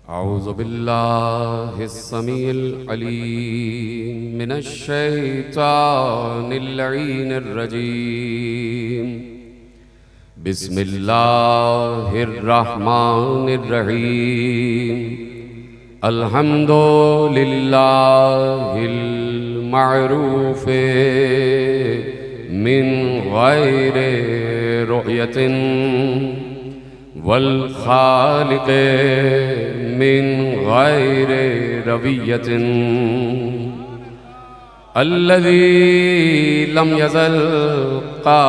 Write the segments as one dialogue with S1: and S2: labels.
S1: औज़ु बिल्लाहिस्समीइल अलीम मिनश्शैतानिर लईनिर रजीम। बिस्मिल्लाहिर रहमानिर रहीम। अल्हम्दुलिल्लाहिल मअरूफ़े मिन गैरि रुयतिन वल खालिक़े मिन गैरि रवियतिन अल्लज़ी लम यज़ल क़ाइमन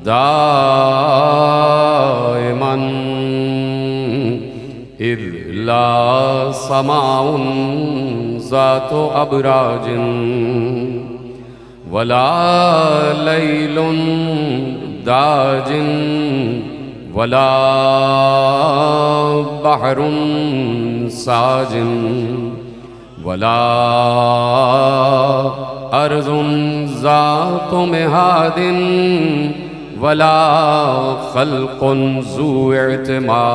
S1: दाइमन इज़ ला समाउन ज़ातु अबराजिन वला लैलुन दाजिन वला बहरुन साजिन वला अर्ज़ुन ज़ातु मिहादिन वला खल्क़ुन ज़ू इअ्तिमाद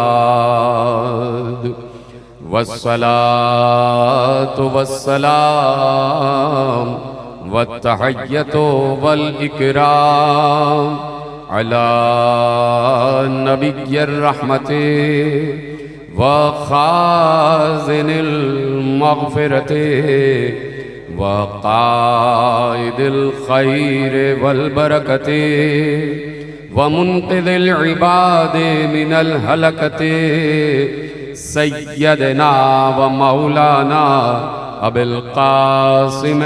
S1: वस्सलातु वस्सलाम वत्तहिय्यतु वल इकराम अला नबिय्यिर रहमति व खाज़िनिल मग़फ़िरति व क़ाइदिल खैर वल बरकति व मुन्क़िज़िल इबादि मिनल हलकति सय्यदना व मौलाना अबिल क़ासिम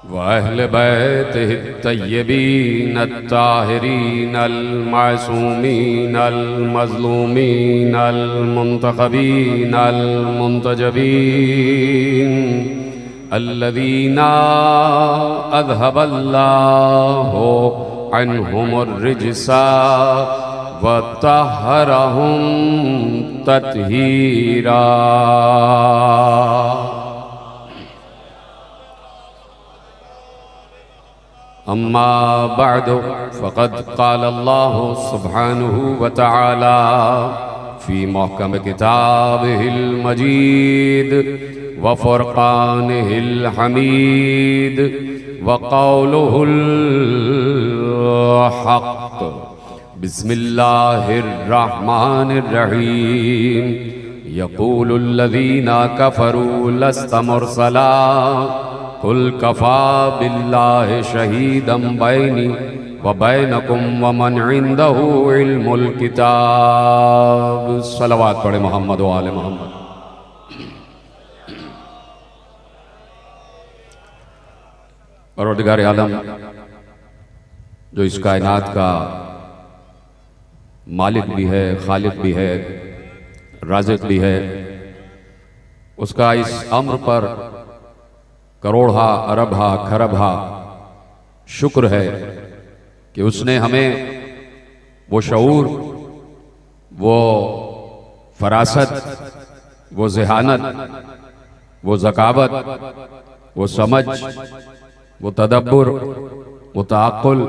S1: व अहले बैतिहि तय्यबीन अत्ताहिरीन अल-मासूमीन अल-मज़लूमीन अल-मुंतखबीन अल-मुंतजबीन अल्लज़ीना अज़हबल्लाहु अन्हुमुर रिज्सा व तहहरहुम तत्हीरा। अम्मा बअद फ़क़द क़ाल अल्लाहु सुब्हानहु व तआला फ़ी मुहकम किताबिहिल मजीद व फ़ुरक़ानिहिल हमीद व क़ौलुहुल हक़्क़। बिस्मिल्लाहिर रहमानिर रहीम। यक़ूलुल्लज़ीना कफ़रू लस्त मुरसला कुल कफ़ा बिल्लाहि शहीदम बैनी व बैनकुम व मन इंदहु इल्मुल किताब। सलवात पढ़े मोहम्मद व आले मोहम्मद। परवरदिगार आलम जो इस कायनात का मालिक भी है, खालिक भी है, राज़िक़ भी है, उसका इस अम्र पर करोड़ा अरबहा खरबहा शुक्र है कि उसने हमें वो शऊर, वो फरासत, वो ज़हानत, वो ज़कावत, वो समझ, वो तदब्बुर, वो ताक़ुल,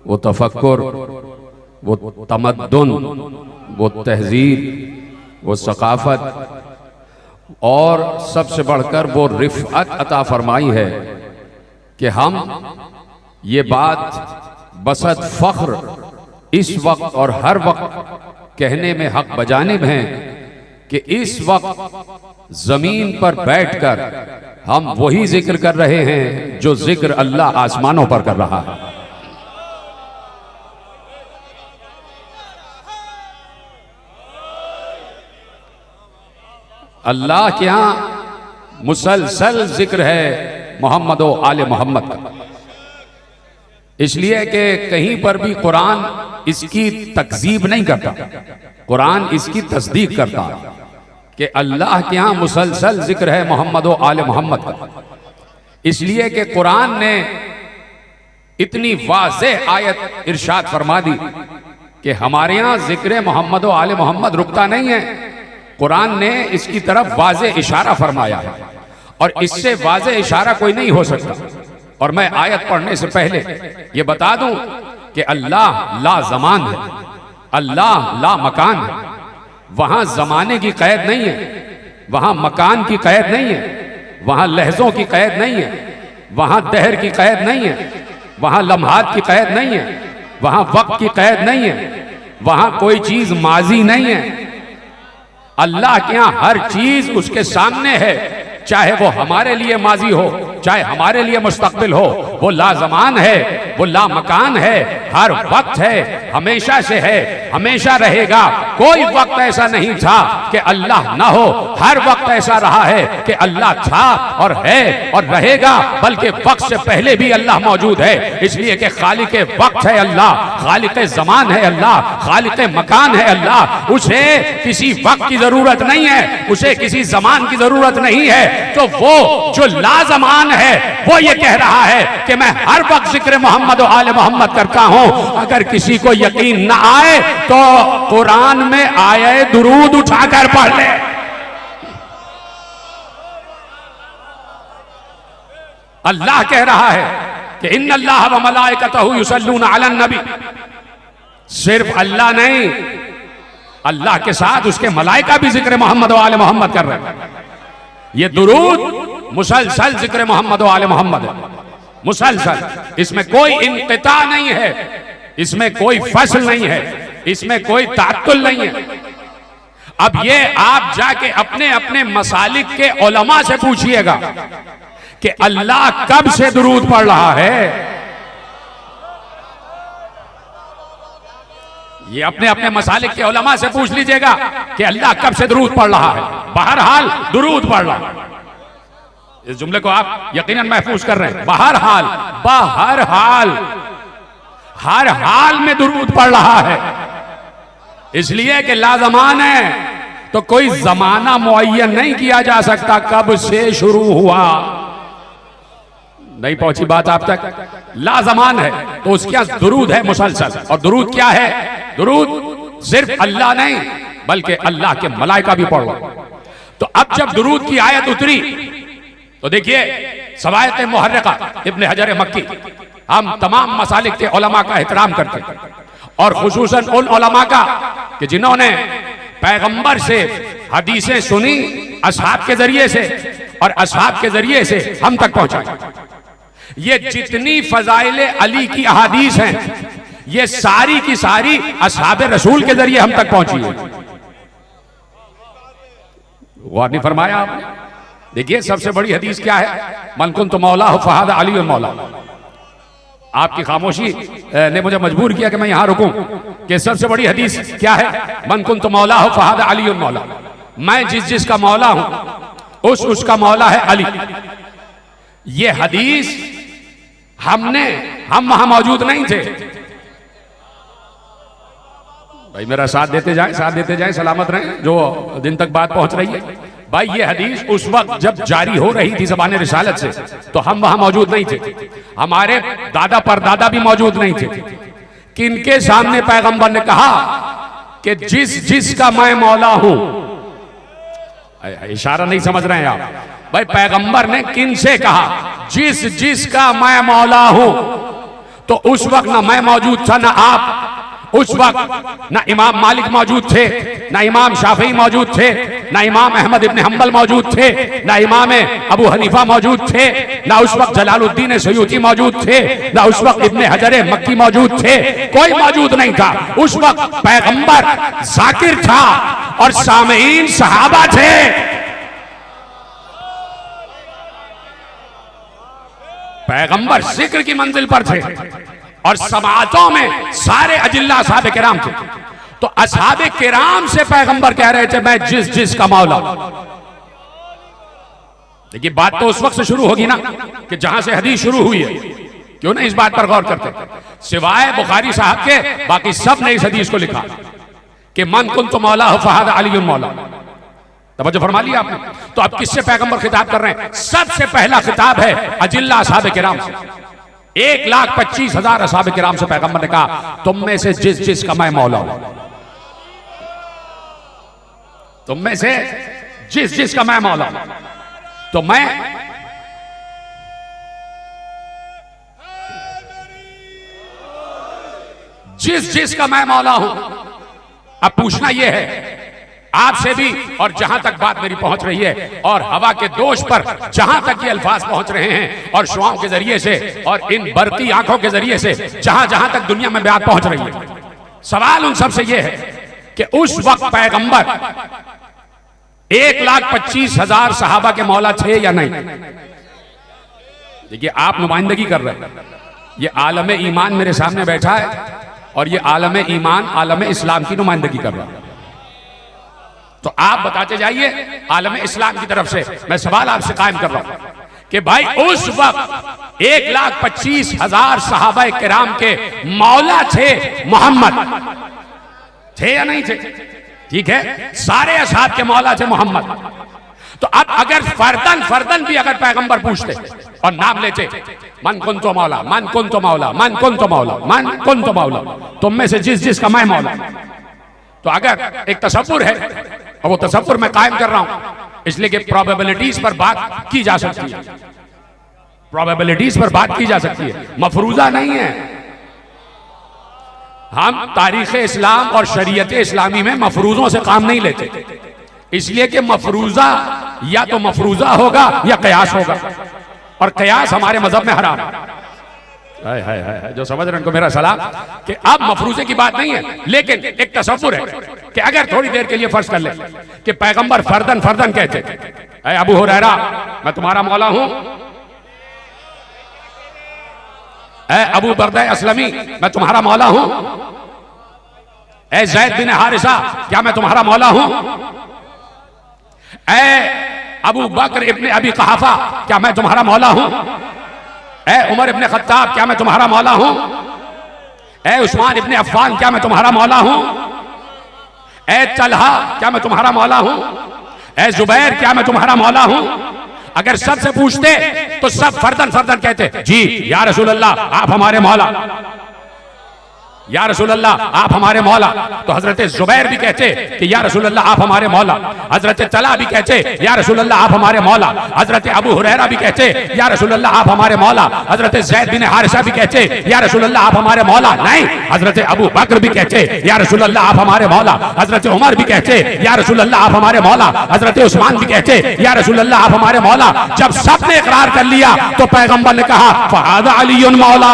S1: वो तफ़क्कुर, वो तमद्दुन, वो तहज़ीब, वो सक़ाफ़त और सबसे बढ़कर वो रिफ़अत अता फरमाई है कि हम ये बात बसत फ़ख्र इस वक्त और हर वक्त कहने में हक बजानिब हैं कि इस वक्त ज़मीन पर बैठकर हम वही जिक्र कर रहे हैं जो जिक्र अल्लाह आसमानों पर कर रहा है। अल्लाह के यहाँ मुसलसल जिक्र है मोहम्मद व आले मोहम्मद का, इसलिए कि कहीं पर भी कुरान इसकी तकज़ीब नहीं करता, कुरान इसकी तस्दीक करता कि अल्लाह के यहाँ मुसलसल जिक्र है मोहम्मद व आले मोहम्मद का। इसलिए कि कुरान ने इतनी वाज़ेह आयत इरशाद फरमा दी कि हमारे यहाँ जिक्र मोहम्मद व आले मोहम्मद रुकता नहीं है। कुरान ने इसकी तरफ वाज़े इशारा फरमाया है। और इससे वाज़े इशारा कोई नहीं हो सकता। और मैं आयत पढ़ने से पहले ये बता दूं कि अल्लाह ला ज़मान है, अल्लाह ला मकान है। वहां जमाने की कैद नहीं है, वहां मकान की कैद नहीं है, वहां लहजों की कैद नहीं है, वहां दहर की कैद नहीं है, वहां लम्हात की कैद नहीं है, वहां वक्त की कैद नहीं है, वहां कोई चीज माजी नहीं है। अल्लाह के यहां हर चीज उसके सामने है, चाहे वो हमारे लिए माजी हो, चाहे हमारे लिए मुस्तकबिल हो। वो लाजमान है, वो लामकान है, हर वक्त है, हमेशा से है, हमेशा रहेगा। कोई वक्त ऐसा नहीं था कि अल्लाह ना हो, हर वक्त ऐसा रहा है कि अल्लाह था और है और रहेगा, बल्कि वक्त से पहले भी अल्लाह मौजूद है। इसलिए कि खालिक वक्त है अल्लाह, खालिक जमान है अल्लाह, खालिक मकान है अल्लाह। उसे किसी वक्त की जरूरत नहीं है, उसे किसी जमान की जरूरत नहीं है। तो वो जो लाजमान है वो ये कह रहा है कि मैं हर वक्त जिक्र मोहम्मद और आले मोहम्मद करता हूं। अगर किसी को यकीन ना आए तो कुरान में आए दुरूद उठाकर पढ़ ले। अल्लाह कह रहा है कि इन्नल्लाह व मलाइकतहु युसल्लूना अलन नबी। सिर्फ अल्लाह नहीं, अल्लाह के साथ उसके मलाइका भी जिक्र मोहम्मद और आले मोहम्मद कर रहे हैं। ये दुरूद मुसलसल जिक्र मोहम्मद और आले मोहम्मद है, मुसलसल। इसमें कोई इनक़िता नहीं है, इसमें कोई फसल नहीं है, इसमें कोई तात्तुल नहीं है। अब ये आप जाके अपने अपने मसालिक के उलमा से पूछिएगा कि अल्लाह कब से दुरूद पढ़ रहा है। ये अपने अपने मसालिक के उलमा से पूछ लीजिएगा कि अल्लाह कब से दुरूद पढ़ रहा है। बहरहाल दुरूद पढ़ रहा है। इस जुमले को आप यकीनन महफूज कर रहे हैं। बहरहाल, बहरहाल, हर हाल में दुरूद पढ़ रहा है। इसलिए कि लाजमान है, तो कोई जमाना मुअय्यन नहीं किया जा सकता कब से शुरू हुआ। नहीं पहुंची बात आप तक? लाजमान है तो उसके यहां दुरूद है मुसलसल। और दुरूद क्या है? दुरूद सिर्फ अल्लाह नहीं बल्कि अल्लाह के मलाइका भी पढ़ लो। तो अब जब दुरूद की आयत उतरी तो देखिए सवायत मुहर्रिका इब्न हजर मक्की, हम तमाम मसालिक के उलमा का एहतराम करते हैं और खुसूसन उन उलमा का कि जिन्होंने पैगंबर से हदीसें सुनी असहाब के जरिए से और असहाब के जरिए से हम तक पहुंचाई। ये जितनी फजाइल अली की अहादीस हैं ये सारी की सारी असहाब रसूल के जरिए हम तक पहुंची है। गौर नहीं फरमाया आपने? देखिए सबसे बड़ी हदीस क्या है? मन कुन्तु मौला फहादा अली मौला। आपकी खामोशी ने मुझे मजबूर किया कि मैं यहां रुकूं कि सबसे बड़ी हदीस क्या है? मन कुन्तु मौला फहादा अली मौला। मैं जिसका मौला हूं उसका मौला है अली। ये हदीस हम वहां मौजूद नहीं थे। भाई मेरा साथ देते जाएं, सलामत रहें जो दिन तक बात पहुंच रही है। भाई ये हदीस उस वक्त जब जारी हो रही थी ज़बान रिसालत से तो हम वहां मौजूद नहीं थे, हमारे दादा परदादा भी मौजूद नहीं थे। किनके सामने पैगंबर ने कहा कि जिसका मैं मौला हूं? इशारा नहीं समझ रहे हैं आप? भाई पैगंबर ने किन से कहा जिसका मैं मौला हूं? तो उस वक्त ना मैं मौजूद था ना आप, उस वक्त ना इमाम मालिक मौजूद थे, ना इमाम शाफी मौजूद थे, ना इमाम अहमद इब्न हंबल मौजूद थे, ना इमाम अबू हनीफा मौजूद थे, ना उस वक्त जलालुद्दीन सयूती मौजूद थे, ना उस वक्त इब्न हजर मक्की मौजूद थे। कोई मौजूद नहीं था। उस वक्त पैगंबर जाकिर था और सामीन सहाबा थे। पैगंबर जिक्र की मंजिल पर थे और समातों में सारे अजिल्ला असहाब किराम थे। तो असहाब किराम से पैगंबर कह रहे थे मैं जिसका मौला। देखिए बात तो उस वक्त से शुरू होगी ना कि जहां से हदीस शुरू हुई है। क्यों ना इस बात पर गौर करते? सिवाय बुखारी साहब के बाकी सब ने इस हदीस को लिखा कि मन कुन्तु मौला फहादा अली मौला। तवज्जो फरमा लिया आपने? तो अब किससे पैगंबर खिताब कर रहे हैं? सबसे पहला खिताब है अजिल्ला असहाब किराम से। 1,25,000 असहाब किराम से पैगंबर ने कहा तुम में से जिसका मैं मौला हूं, तुम में से जिसका मैं मौला हूं। तो मैं जिस का मैं मौला हूं, अब पूछना यह है आपसे भी, और जहां तक बात मेरी पहुंच रही है, और हवा के दोष पर जहां तक ये अल्फाज पहुंच रहे हैं, और शुआओं के जरिए से और इन बरती आंखों के जरिए से जहां जहां तक दुनिया में बात पहुंच रही है, सवाल उन सबसे यह है कि उस वक्त पैगंबर 1,25,000 सहाबा के मौला थे या नहीं? देखिए, आप नुमाइंदगी कर रहे हैं। ये आलम ईमान मेरे सामने बैठा है और ये आलम ईमान आलम इस्लाम की नुमाइंदगी कर रहा है। तो आप बताते जाइए आलम इस्लाम की तरफ से। मैं सवाल आपसे कायम कर रहा हूं कि भाई उस वक्त 1,25,000 सहाबा किराम के मौला थे मोहम्मद, थे या नहीं थे? ठीक है, सारे असहाब के मौला थे मोहम्मद। तो अब अगर फर्दन फर्दन भी अगर पैगंबर पूछते और नाम लेते, मन कुन तो मौला, मन कुन तो मौला, मन कुन तो मौला, मन कुन तो मौला, तुम में से जिसका मैं मौला, तो अगर एक तसव्वुर है और वो तसव्वुर मैं कायम कर रहा हूं, इसलिए कि प्रोबेबिलिटीज पर बात की जा सकती है, प्रोबेबिलिटीज पर बात की जा सकती है, मफरूजा नहीं है। हम तारीख इस्लाम और शरीयत इस्लामी में मफरूजों से काम नहीं लेते, इसलिए कि मफरूजा या तो मफरूजा होगा या कयास होगा, और कयास हमारे मजहब में हराम है। जो समझ रहे हैं उनको मेरा सलाम कि अब मफरूजे की बात नहीं है, लेकिन एक तसव्वुर है कि अगर थोड़ी देर के लिए फर्ज कर ले कि पैगंबर फर्दन फर्दन कहते, ऐ अबू हुरैरा मैं तुम्हारा मौला हूं, ऐ अबू बरदा असलमी मैं तुम्हारा मौला हूं, ऐ ज़ैद बिन हारिसा क्या मैं तुम्हारा मौला हूं, ऐ अबू बकर इब्ने अबी कहाफा क्या मैं तुम्हारा मौला हूं, ऐ उमर इब्ने खत्ताब क्या मैं तुम्हारा मौला हूं, ऐ उस्मान इब्ने अफ़्फ़ान क्या मैं तुम्हारा मौला हूं, ऐ तलहा क्या मैं तुम्हारा मौला हूं, ऐ जुबैर क्या मैं तुम्हारा मौला हूं? अगर सबसे पूछते तो सब फर्दन फर्दन कहते जी या रसूल अल्लाह आप हमारे मौला, या रसूल अल्लाह आप हमारे मौला। तो हजरत जुबैर भी कहते कि या रसूल अल्लाह आप हमारे मौला, हजरत तला भी कहते या रसूल अल्लाह आप हमारे मौला, हजरत अबू हुरैरा भी कहते या रसूल अल्लाह आप हमारे मौला, हजरत ज़ैद बिन हारिसा भी कहते या रसूल अल्लाह आप हमारे मौला। नहीं, हजरत अबू बकर भी कहते या रसूल अल्लाह आप हमारे मौला, हजरत उमर भी कहते या रसूल अल्लाह आप हमारे मौला, हजरत उस्मान भी कहते या रसूल अल्लाह आप हमारे मौला। जब सबने इकरार कर लिया तो पैगंबर ने कहा फहादा अलीयुन मौला।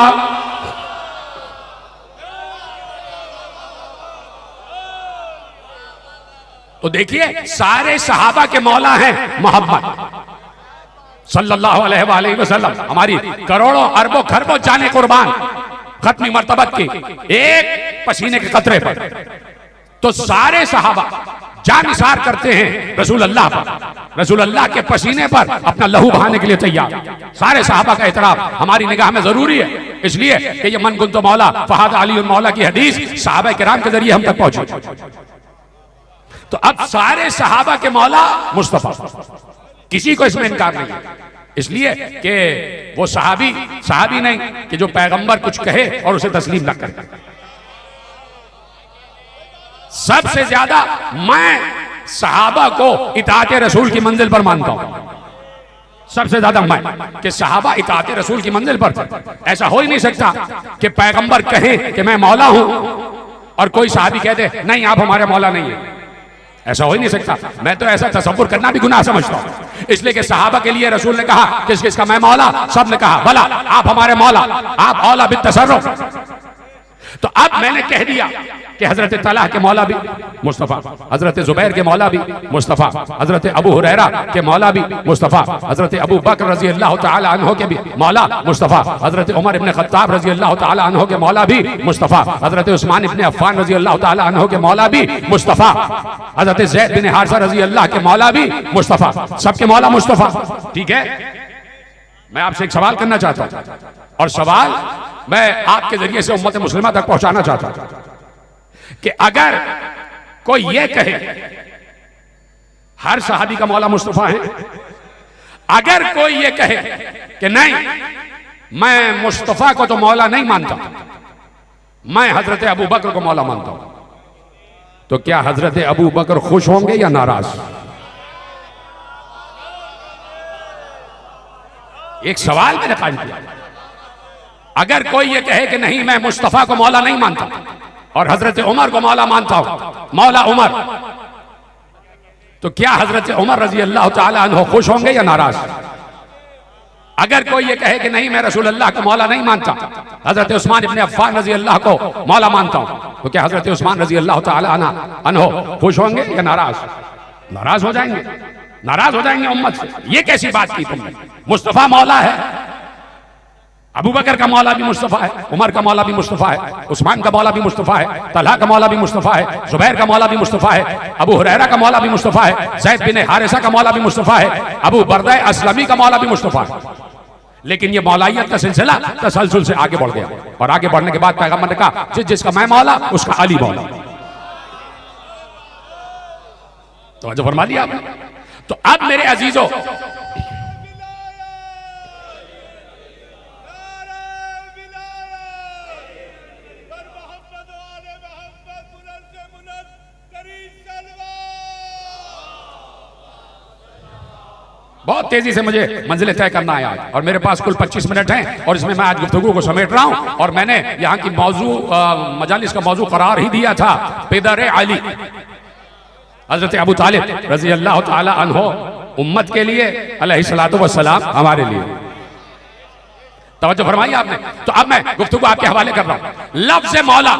S1: तो देखिए सारे सहाबा के मौला हैं मोहम्मद सल्लल्लाहु अलैहि वसल्लम। हमारी करोड़ों अरबों खरबों जाने कुर्बान खत्मी मर्तबत की एक पसीने के कतरे पर, तो सारे सहाबा जान निसार करते हैं रसूल अल्लाह पर, रसूल अल्लाह के पसीने पर अपना लहू बहाने के लिए तैयार। सारे सहाबा का एहतराम हमारी निगाह में जरूरी है, इसलिए कि ये मन कुंतु मौला फहादा अली मौला की हदीस सहाबा किराम के जरिए हम तक पहुंची। तो अब सारे सहाबा के मौला मुस्तफा, किसी को इसमें इनकार नहीं है, इसलिए कि वो सहाबी नहीं कि जो पैगंबर कुछ कहे और उसे तस्लीम न करे। सबसे ज्यादा मैं सहाबा को इताअत रसूल की मंजिल पर मानता हूं, सबसे ज्यादा मैं कि सहाबा इताअत रसूल की मंजिल पर थे। ऐसा हो ही नहीं सकता कि पैगंबर कहे कि मैं मौला हूं और कोई सहाबी कह दे नहीं आप हमारे मौला नहीं है, ऐसा हो ही नहीं सकता। मैं तो ऐसा तसव्वुर करना भी गुनाह समझता हूं, इसलिए कि सहाबा के लिए रसूल ने कहा किस किसका मैं मौला, सब ने कहा भला आप हमारे मौला, आप औला बित तसर्रुफ। तो अब मैंने कह दिया कि हजरत तलहा के मौला भी मुस्तफा, हजरत जुबैर के मौला भी मुस्तफा, हजरत अबू हुरैरा के मौला भी मुस्तफा, हजरत अबू बकर रजी अल्लाह तआला अन्हु के भी मौला मुस्तफा, हजरत उमर इब्ने खत्ताब रजी अल्लाह तआला अन्हु के मौला भी मुस्तफा, हजरत उस्मान इब्ने अफ़्फ़ान रजी अल्लाह तआला अन्हु के मौला भी मुस्तफा, हजरत ज़ैद बिन हारिसा रजी अल्लाह के मौला भी मुस्तफा, सबके मौला मुस्तफा। ठीक है, मैं आपसे एक सवाल करना चाहता हूं और सवाल मैं आपके जरिए से उम्मत मुस्लिमा तक पहुंचाना चाहता हूं कि अगर कोई ये कहे हर सहाबी का मौला मुस्तफा है, अगर कोई ये कहे कि नहीं मैं मुस्तफा को तो मौला नहीं मानता, मैं हजरत अबू बकर को मौला मानता हूं, तो क्या हजरत अबू बकर खुश होंगे या नाराज? एक सवाल मैंने कायम किया, अगर कोई ये कहे कि नहीं मैं मुस्तफा को मौला नहीं मानता और हजरत उमर को मौला मानता हूं, मौला उमर, तो क्या हजरत उमर रजी अल्लाह ताला अन्हु खुश होंगे या नाराज? अगर कोई ये कहे कि नहीं मैं रसूल अल्लाह को मौला नहीं मानता, हजरत उस्मान इब्ने अफ़्फ़ान रजी अल्लाह को मौला मानता हूं, तो क्या हजरत उस्मान रजी अल्लाह ताला अन्हु खुश होंगे या नाराज? नाराज हो जाएंगे, नाराज हो जाएंगे उम्मत से। ये कैसी बात की तुमने? मुस्तफा मौला है, अबू बकर का मौला भी मुस्तफा है, उमर का मौला भी मुस्तफा है, उस्मान का मौला भी मुस्तफा है, तलहा का मौला भी मुस्तफा है, जुबैर का मौला भी मुस्तफा है, अबू हुरैरा का मौला भी मुस्तफा है, ज़ैद बिन हारिसा का मौला भी मुस्तफा है, अबू बरदा असलमी का मौला भी मुस्तफा है। लेकिन ये मौलाइयत का सिलसिला तसलसल से आगे बढ़ गया और आगे बढ़ने के बाद पैगंबर ने कहा जिसका मैं मौला उसका अली मौला। तो जो फरमा दिया आपने। तो अब मेरे अजीजों, बहुत तेजी से मुझे मंजिल तय करना है आज, और मेरे पास कुल 25 मिनट हैं और इसमें मैं आज गुफ्तगू को समेट रहा हूं। और मैंने यहाँ की मजालिस का मौजू करार ही दिया था पेदर अली हजरत अबू तालिब रजी अल्लाह ताला अन्हो, उम्मत के लिए अलैहिस्सलातु वस्सलाम, हमारे लिए। तवज्जो फरमाई आपने। तो अब मैं गुफ्तगू आपके हवाले कर रहा हूं। लफ्ज़ मौला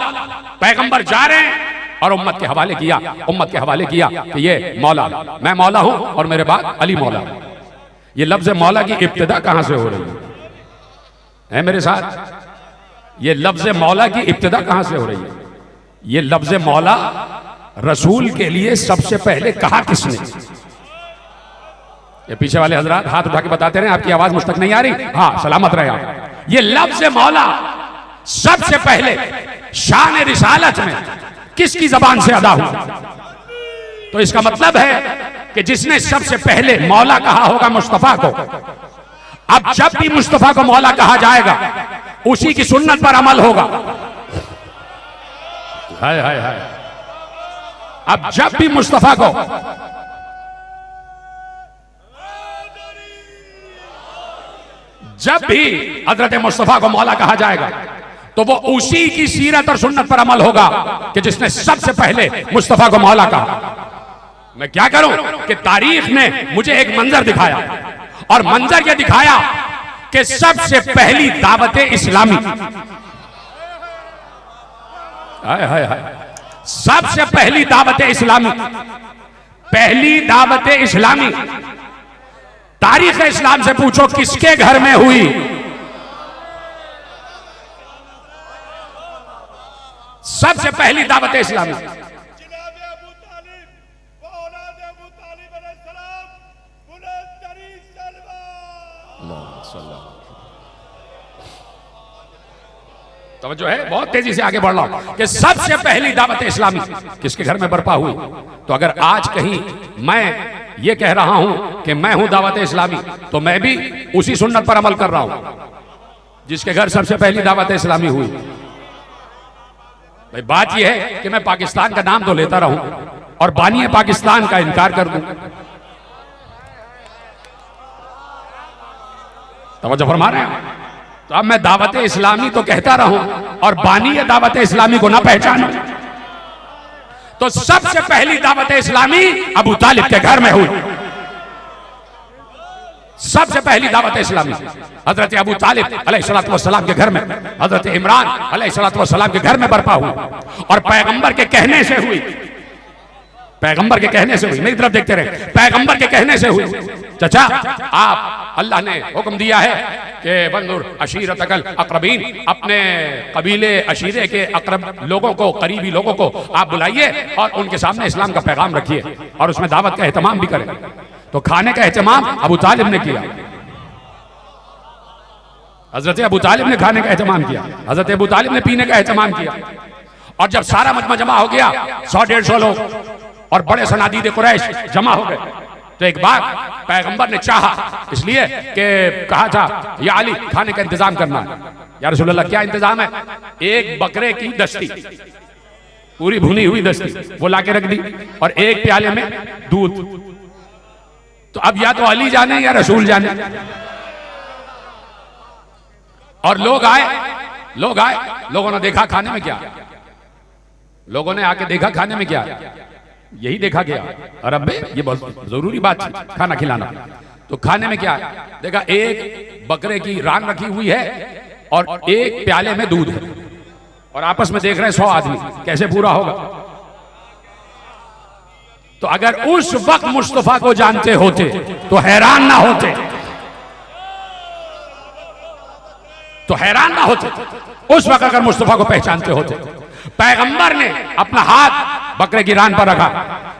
S1: पैगंबर जा रहे हैं और उम्मत के हवाले किया, उम्मत के हवाले किया कि ये मौला, मैं मौला हूं और मेरे बाद अली मौला। ये लफ्ज़ मौला की इब्तिदा कहां से हो रही है मेरे साथ? ये लफ्ज़ मौला की इब्तिदा कहां से हो रही है? ये लफ्ज़ मौला रसूल के लिए सबसे पहले कहा किसने? ये पीछे वाले हजरात हाथ उठा के बताते रहे, आपकी आवाज मुझ तक नहीं आ रही? हाँ, सलामत रहे आप। ये लफ्ज़ मौला सबसे पहले शान रिसालत में किसकी जबान से अदा हुआ? तो इसका मतलब है कि जिसने सबसे पहले मौला कहा होगा मुस्तफा को, अब जब भी मुस्तफा को मौला कहा जाएगा उसी की सुन्नत पर अमल होगा। हाय हाय हाय। अब जब भी मुस्तफा को जब भी हजरत मुस्तफा को मौला कहा जाएगा तो वो उसी की सीरत और सुन्नत पर अमल होगा कि जिसने सबसे पहले मुस्तफा को मौला कहा। मैं क्या करूं कि तारीख ने मुझे एक मंजर दिखाया और मंजर ये दिखाया कि सबसे पहली दावत इस्लामी, हाय हाय हाय, सबसे पहली दावत इस्लामी, पहली दावत इस्लामी तारीख इस्लाम से पूछो किसके घर में हुई? सबसे पहली दावत इस्लामी तो जो है बहुत तेजी से आगे बढ़ रहा हूं कि सबसे पहली दावत इस्लामी किसके घर में बर्पा हुई। तो अगर आज कहीं मैं ये कह रहा हूं कि मैं हूं दावत इस्लामी, तो मैं भी उसी सुन्नत पर अमल कर रहा हूं जिसके घर सबसे पहली दावत इस्लामी हुई। भाई बात यह है कि मैं पाकिस्तान का नाम तो लेता रहूं और बानी पाकिस्तान का इनकार कर दूं। तवज्जो फरमा रहे हैं? तो अब मैं दावत इस्लामी तो कहता रहूं और बानी दावत इस्लामी को ना पहचानूं। तो सबसे पहली दावत इस्लामी अबू तालिब के घर में हुई। सबसे पहली दावत इस्लामी हजरत अबू तालिब अलैहिस्सलातु वस्सलाम के घर में, हजरत इमरान अलैहिस्सलातु वस्सलाम के घर में बर्पा हुई और पैगंबर के कहने से हुई। पैगंबर के कहने से हुई। मेरी तरफ देखते रहे, पैगंबर के कहने से हुई। चाचा, आप अल्लाह ने हुक्म दिया है कि वंजुर अशीरतकल अक़रबीन, अपने कबीले अशीरे के अक़रब लोगों को, करीबी लोगों को आप बुलाइए और उनके सामने इस्लाम का पैगाम रखिए और उसमें दावत का एहतमाम भी करें। तो खाने का एहतमाम अबू तालिब ने किया। हजरत अबू तालिब ने खाने का एहतमाम किया, हजरत अबू तालिब ने पीने का एहतमाम किया। और जब सारा मजमा जमा हो गया, 100-150 लोग और बड़े सनादीद कुरैश जमा हो गए, तो एक बार पैगंबर ने चाहा, इसलिए कि कहा था या अली खाने का इंतजाम करना है। या रसूल अल्लाह क्या इंतजाम है? एक बकरे की दस्ती, पूरी भुनी हुई दस्ती वो लाके रख दी और एक प्याले में दूध। तो अब या तो अली जाने या रसूल जाने। और लोग आए, लोगों ने देखा खाने में क्या, लोगों ने आके देखा खाने में क्या, यही देखा गया। और अब ये बहुत जरूरी बात थी, खाना खिलाना। तो खाने में क्या देखा, एक बकरे की रान रखी हुई है और एक प्याले में दूध है, और आपस में देख रहे हैं 100 आदमी, कैसे पूरा होगा। तो अगर उस वक्त मुस्तफा को जानते होते तो हैरान ना होते, उस वक्त अगर मुस्तफा को पहचानते होते। पैगंबर ने अपना हाथ बकरे की रान पर रखा,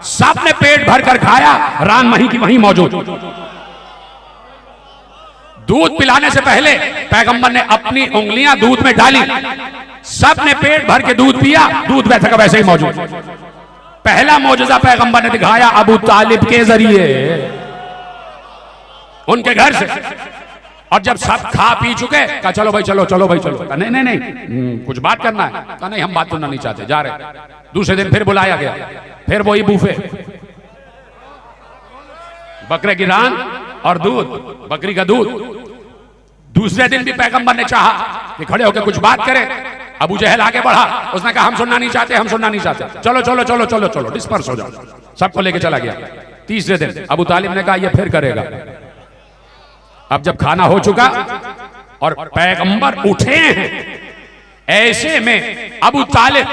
S1: सबने पेट भर कर खाया, रान वहीं की वहीं मौजूद। दूध पिलाने से पहले पैगंबर ने अपनी उंगलियां दूध में डाली, सबने पेट भर के दूध पिया, दूध वैसे का वैसे ही मौजूद। पहला मौजूदा पैगंबर ने दिखाया अबू तालिब के जरिए, उनके घर से। और जब सब खा पी चुके, कहा चलो भाई चलो, चलो भाई चलो। कहा नहीं नहीं नहीं, कुछ बात करना है। कहा नहीं, हम बात सुनना नहीं चाहते, जा रहे। दूसरे दिन फिर बुलाया गया, फिर वही बूफे, बकरे की रान और दूध, बकरी का दूध। दूसरे दिन भी पैगंबर ने चाहा कि खड़े होकर कुछ बात करें। अबू जहल आगे बढ़ा, उसने कहा हम सुनना नहीं चाहते, हम सुनना नहीं चाहते, चलो चलो चलो चलो चलो, डिस्पर्स हो जाओ। सबको लेके चला गया। तीसरे दिन अबू तालिब ने कहा ये फिर करेगा। अब जब खाना हो चुका और पैगंबर उठे हैं, ऐसे में अबू तालिब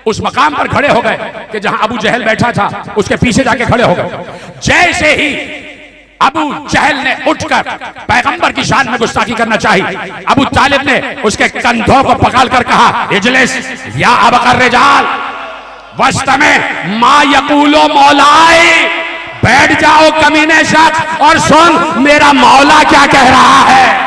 S1: उस मकाम पर खड़े हो गए कि जहां अबू जहल बैठा था, उसके पीछे जाके खड़े हो गए। जैसे ही अबू जहल ने उठकर पैगंबर की शान में गुस्ताखी करना चाहिए, अबू तालिब ने उसके कंधों को पकड़ कर कहा इजलिस या अबकर रिजाल वस्त में मा यकूलो मौलाए, बैठ जाओ कमीने शख्स और सुन मेरा मौला क्या कह रहा है।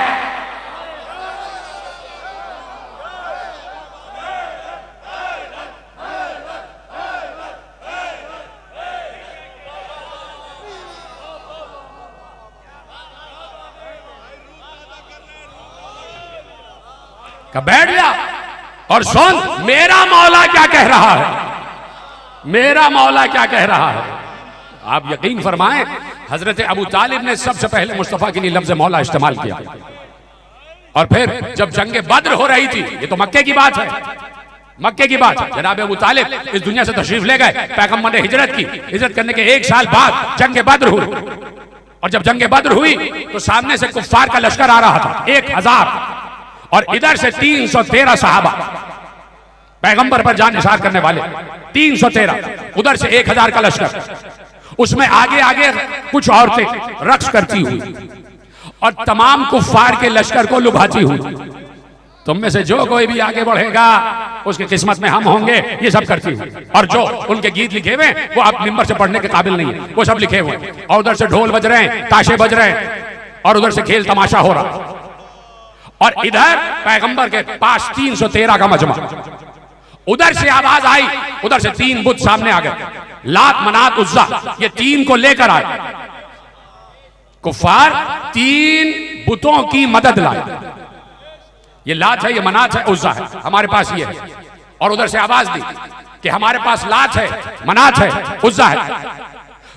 S1: बैठ जा और सुन मेरा मौला क्या कह रहा है, मेरा मौला क्या कह रहा है। आप यकीन फरमाएं, हजरत अबू तालिब ने सबसे पहले मुस्तफा के लिए लफ्ज मौला इस्तेमाल किया। और फिर जब जंग बद्र हो रही थी, ये तो मक्के की बात है, मक्के की बात है। जनाब अबू तालिब इस दुनिया से तशरीफ ले गए, पैगंबर ने हिजरत की, हिजरत करने के 1 साल बाद जंग बद्र हुई। और जब जंग बद्र हुई तो सामने से कुफ्फार का लश्कर आ रहा था 1000, और इधर से 313 सहाबा, पैगंबर पर जान निसार करने वाले 313, उधर से 1000 का लश्कर, उसमें आगे आगे कुछ औरतें रक्स करती हुई और तमाम कुफ्फार के लश्कर को लुभाती हुई। तुम में से जो कोई भी आगे बढ़ेगा उसकी किस्मत में हम होंगे, ये सब करती हुई। और जो उनके गीत लिखे हुए वो आप मिंबर से पढ़ने के काबिल नहीं है, वो सब लिखे हुए। और उधर से ढोल बज रहे हैं, ताशे बज रहे हैं, और उधर से खेल तमाशा हो रहा। और इधर पैगंबर के पास 313 का मजमा। उधर से आवाज आई, उधर से 3 बुत सामने आ गए, लात मनात उज्जा, ये 3 को लेकर आए। कुफार 3 बुतों की मदद लाए, ये लात है, ये मनात है, उज्जा है, हमारे पास ये है। और उधर से आवाज दी कि हमारे पास लात है, मनात है, उज्जा है,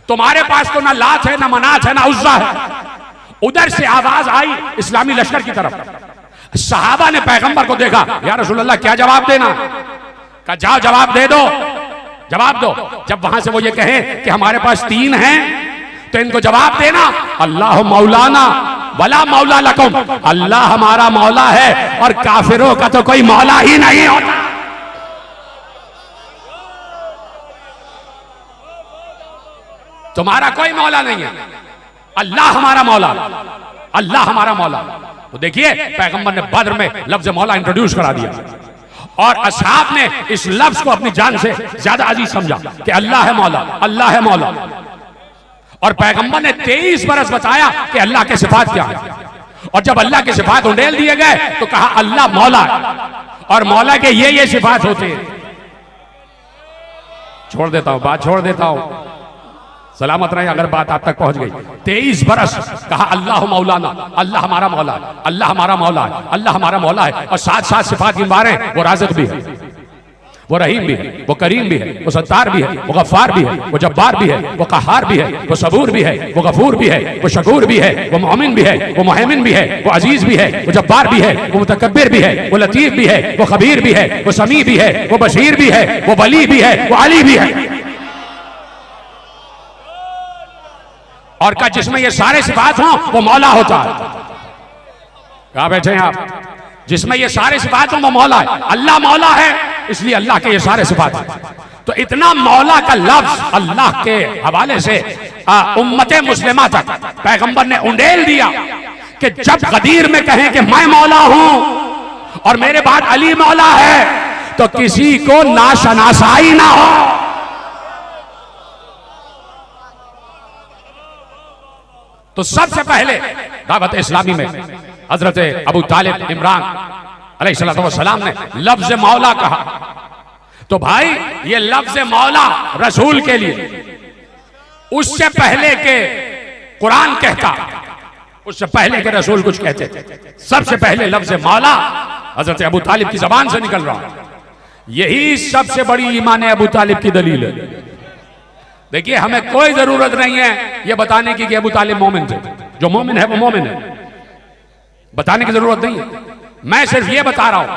S1: तुम्हारे पास तो ना लात है, ना मनात है, ना उज्जा है। उधर से आवाज आई इस्लामी लश्कर की तरफ। सहाबा ने पैगंबर को देखा, या रसूल अल्लाह क्या जवाब देना? कहा जाओ जवाब दे दो, जवाब दो। जब वहां से वो ये कहे कि हमारे पास 3 हैं तो इनको जवाब देना, अल्लाह मौलाना वला मौला लकुम, अल्लाह हमारा मौला है और काफिरों का तो कोई मौला ही नहीं होता। तुम्हारा कोई मौला नहीं है, अल्लाह हमारा मौला, अल्लाह हमारा मौला। तो देखिए पैगंबर ने बद्र में लफ्ज मौला इंट्रोड्यूस करा दिया और असहाब ने इस लफ्ज को अपनी जान से ज्यादा अजीज समझा कि अल्लाह है मौला, अल्लाह है मौला। और पैगंबर ने 23 बरस बताया कि अल्लाह के सिफात क्या है। और जब अल्लाह के सिफात उंडेल दिए गए तो कहा अल्लाह मौला है और मौला के ये सिफात होते हैं। छोड़ देता हूं, बात छोड़ देता हूं, सलामत रहे अगर बात आप तक पहुंच गई। 23 बरस कहा अल्लाह मौलाना, अल्लाह हमारा मौला है, अल्लाह हमारा मौला है, अल्लाह हमारा मौला है। और साथ साथ सिफात गिनवा रहे हैं, वो राज़िक भी है, वो रहीम भी है, वो करीम भी है, वो सत्तार भी है, वो गफ्फार भी है, वो जब्बार भी है, वो कहार भी है, वो सबूर भी है, वो गफूर भी है, वो शकूर भी है, वो मोमिन भी है, वो मुहैमिन भी है, वो अजीज भी है, वो जब्बार भी है, वो मुतकब्बिर भी है, वो लतीफ भी है, वो खबीर भी है, वो समी भी है, वो बशीर भी है, वो वली भी है, वो अली भी है। और का जिसमें ये सारे सिफात हों वो मौला होता है। कहां बैठे हैं आप? जिसमें ये सारे सिफात हों वो मौला है। अल्लाह मौला है, इसलिए अल्लाह के ये सारे सिफात हैं। तो इतना मौला का लफ्ज अल्लाह के हवाले से उम्मत मुस्लिमा तक पैगंबर ने उंडेल दिया कि जब गदीर में कहें कि मैं मौला हूं और मेरे बाद अली मौला है तो किसी को नाशनासाई ना हो। तो सबसे पहले दावत इस्लामी में हजरत अबू तालिब इमरान अलैहिस्सलाम ने लफ्ज मौला कहा। तो भाई ये लफ्ज मौला रसूल के लिए उससे पहले के कुरान कहता, उससे पहले के रसूल कुछ कहते थे। सबसे पहले लफ्ज मौला हजरत अबू तालिब की जबान से निकल रहा। यही सबसे बड़ी ईमान अबू तालिब की दलील है। देखिए हमें कोई जरूरत नहीं है यह बताने की कि अबू तालिब मोमिन थे। जो मोमिन है वो मोमिन है, बताने की जरूरत नहीं है। मैं सिर्फ यह बता रहा हूं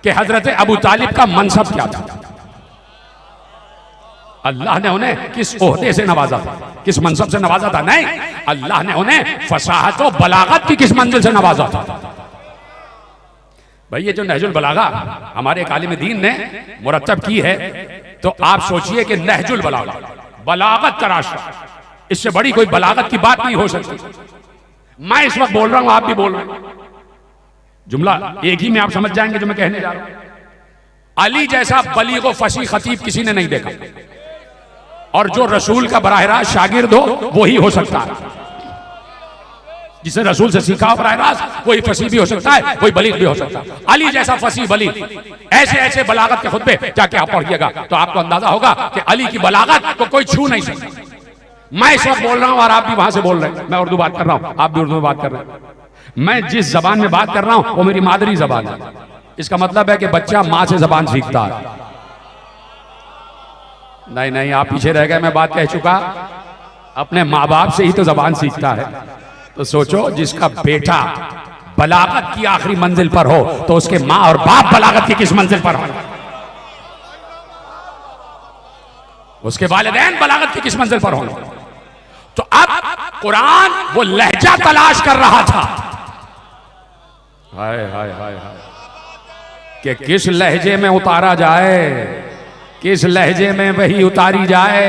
S1: कि हजरत अबू तालिब का मनसब क्या था, अल्लाह ने उन्हें किस ओहदे से नवाजा था, किस मनसब से नवाजा था। नहीं, अल्लाह ने उन्हें फसाहत और बलागत की किस मंजिल से नवाजा था। भाई ये जो नहजुल बलागा हमारे एक आलिम दीन ने मुरत्तब की है, तो आप सोचिए कि नहजुल बलागा बलागत का रास्ता, इससे बड़ी कोई बलागत की बात नहीं हो सकती। मैं इस वक्त बोल रहा हूं, आप भी बोल रहे हैं, जुमला एक ही में आप समझ जाएंगे जो मैं कहने जा रहा हूं। अली जैसा बलीग व फसीह खतीब किसी ने नहीं देखा, और जो रसूल का बराह रास्त शागिर्द हो वही हो सकता है। जिसने रसूल से सीखा बराह रास्त वही फसीह भी हो सकता है, वही बलीग भी हो सकता है। अली जैसा फसीह बलीग, ऐसे ऐसे बलागत के खुतबे जाके आप पढ़िएगा तो आपको अंदाजा होगा कि अली की बलागत को कोई छू नहीं सकता। मैं इस वक्त बोल रहा हूं और आप भी वहां से बोल रहे हैं। मैं उर्दू बात कर रहा हूं, आप भी उर्दू में बात कर रहे हैं। मैं जिस जबान में बात कर रहा हूं वो मेरी मादरी जबान है। इसका मतलब है कि बच्चा मां से जबान सीखता है। नहीं नहीं, आप पीछे रह गए, मैं बात कह चुका। अपने माँ बाप से ही तो जबान सीखता है। तो सोचो जिसका बेटा बलागत की आखिरी मंजिल पर हो तो उसके माँ और बाप बलागत की किस मंजिल पर हो, उसके वालिदैन बलागत की किस मंजिल पर हो। तो अब कुरान वो लहजा तलाश कर रहा था, हाय हाय हाय हाय, कि किस लहजे में उतारा जाए, किस लहजे में वही उतारी जाए,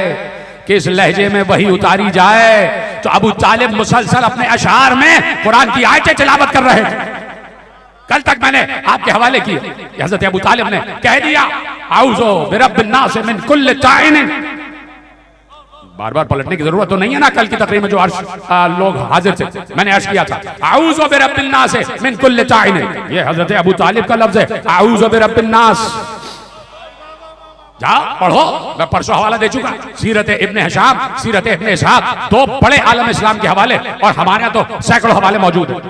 S1: किस लहजे में वही उतारी जाए। तो अबू तालिब मुसलसल अपने अशार में कुरान की आयतें तिलावत कर रहे थे। कल तक मैंने आपके हवाले किए कि हजरत अबू तालिब ने कह दिया आऊज़ु बिरब्बिन नास मिन कुल्लि ताइन। बार बार पलटने की जरूरत तो नहीं है ना। कल की तकरीर में जो लोग हाजिर थे मैंने अर्ज किया था आऊज़ु बिरब्बिन नास मिन कुल्लि ताइन, ये हजरत अबू तालिब का लफ्ज है। आऊज़ु बिरब्बिन नास, जा पढ़ो, मैं परसों हवाला दे चुका। सीरत इब्ने हिशाम, सीरत इब्ने इसहाक, दो बड़े आलम इस्लाम के हवाले, और हमारे यहाँ तो सैकड़ों हवाले मौजूद हैं